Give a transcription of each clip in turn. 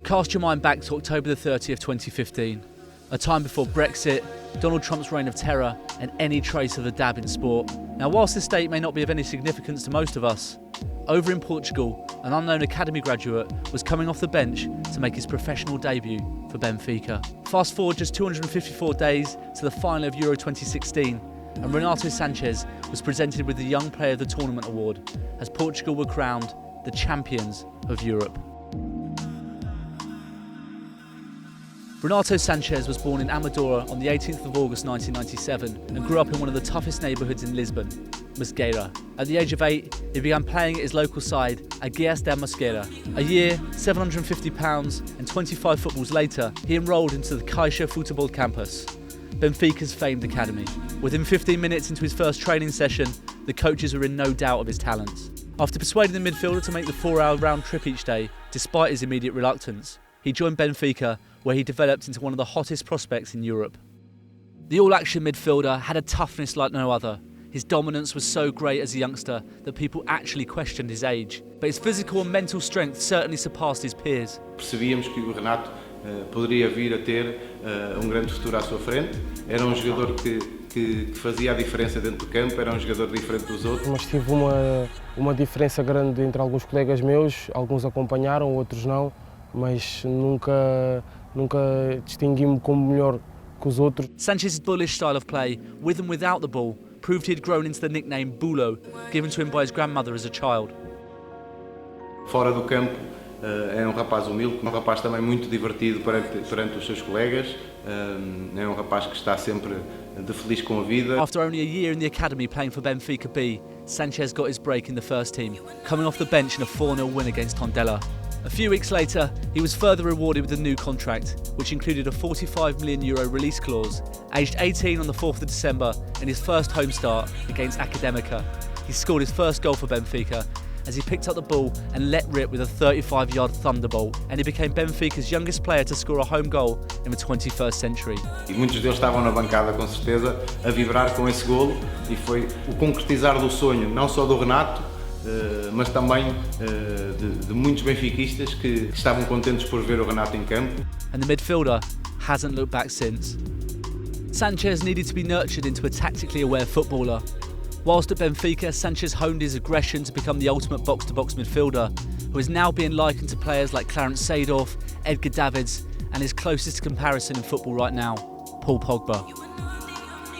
Cast your mind back to October the 30th, 2015, a time before Brexit, Donald Trump's reign of terror and any trace of the dab in sport. Now, whilst this date may not be of any significance to most of us, over in Portugal, an unknown academy graduate was coming off the bench to make his professional debut for Benfica. Fast forward just 254 days to the final of Euro 2016, and Renato Sanches was presented with the Young Player of the Tournament award as Portugal were crowned the champions of Europe. Renato Sanches was born in Amadora on the 18th of August 1997 and grew up in one of the toughest neighbourhoods in Lisbon, Mosqueira. At the age of 8, he began playing at his local side, Aguias da Mosqueira. A year, £750 and 25 footballs later, he enrolled into the Caixa Futebol campus, Benfica's famed academy. Within 15 minutes into his first training session, the coaches were in no doubt of his talents. After persuading the midfielder to make the 4-hour round trip each day, despite his immediate reluctance, he joined Benfica, where he developed into one of the hottest prospects in Europe. The all-action midfielder had a toughness like no other. His dominance was so great as a youngster that people actually questioned his age. But his physical and mental strength certainly surpassed his peers. Percebíamos que o Renato poderia vir a ter grande futuro à sua frente. Era jogador que fazia a diferença dentro do campo, era jogador diferente dos outros. Mas tive uma diferença grande entre alguns colegas meus, alguns acompanharam, outros não, mas nunca distingui-me como melhor que os outros. Sanches' bullish style of play, with and without the ball, proved he had grown into the nickname Bulo, given to him by his grandmother as a child. Fora do campo, é rapaz humilde, rapaz também muito divertido perante os seus colegas, é rapaz que está sempre de feliz com a vida. After only a year in the academy playing for Benfica B, Sanches got his break in the first team, coming off the bench in a 4-0 win against Tondela. A few weeks later, he was further rewarded with a new contract, which included a €45 million release clause. Aged 18 on the 4th of December, in his first home start against Académica, he scored his first goal for Benfica as he picked up the ball and let rip with a 35-yard thunderbolt, and he became Benfica's youngest player to score a home goal in the 21st century. E muitos deles estavam na bancada, com certeza, a vibrar com esse golo, e foi o concretizar do sonho, não só do Renato, mas também de muitos benfiquistas que estavam contentes por ver o Renato em campo. And the midfielder hasn't looked back since. Sanches needed to be nurtured into a tactically aware footballer. Whilst at Benfica, Sanches honed his aggression to become the ultimate box-to-box midfielder, who is now being likened to players like Clarence Seedorf, Edgar Davids, and his closest comparison in football right now, Paul Pogba.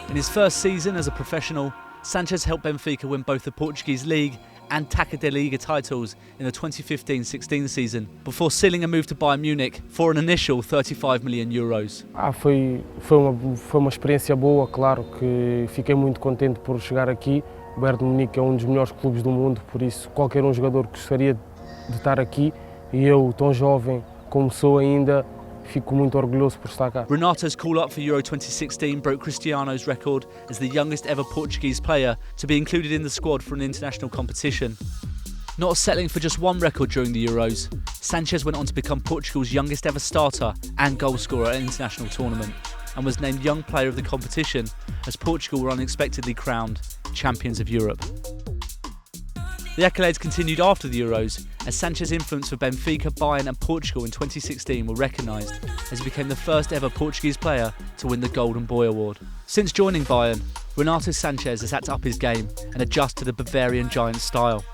In his first season as a professional, Sanches helped Benfica win both the Portuguese League and Taça da Liga titles in the 2015-16 season, before sealing a move to Bayern Munich for an initial €35 million. Foi uma experiência boa, claro que fiquei muito contente por chegar aqui. O Bayern de Munique é um dos melhores clubes do mundo, por isso qualquer jogador gostaria de estar aqui, e eu, tão jovem como sou ainda, fico muito orgulhoso por estar cá. Renato's call-up for Euro 2016 broke Cristiano's record as the youngest ever Portuguese player to be included in the squad for an international competition. Not settling for just one record during the Euros, Sanches went on to become Portugal's youngest ever starter and goalscorer at an international tournament, and was named Young Player of the competition as Portugal were unexpectedly crowned champions of Europe. The accolades continued after the Euros, as Sanches' influence for Benfica, Bayern and Portugal in 2016 were recognised, as he became the first ever Portuguese player to win the Golden Boy Award. Since joining Bayern, Renato Sanches has had to up his game and adjust to the Bavarian Giants style.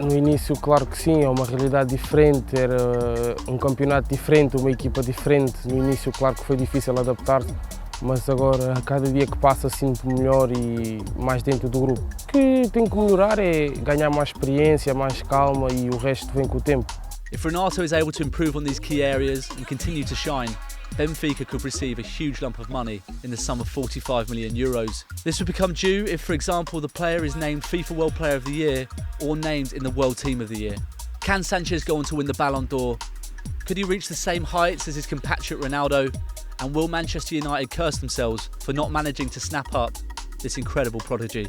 No início, claro que sim, é uma realidade diferente, era campeonato diferente, uma equipa diferente. No início, claro que foi difícil adaptar-se, mas agora, a cada dia que passa, sinto-me melhor e mais dentro do grupo. O que tenho que melhorar é ganhar mais experiência, mais calma, e o resto vem com o tempo. If Renato is able to improve on these key areas and continue to shine, Benfica could receive a huge lump of money in the sum of €45 million. This would become due if, for example, the player is named FIFA World Player of the Year or named in the World Team of the Year. Can Sanches go on to win the Ballon d'Or? Could he reach the same heights as his compatriot Ronaldo? And will Manchester United curse themselves for not managing to snap up this incredible prodigy?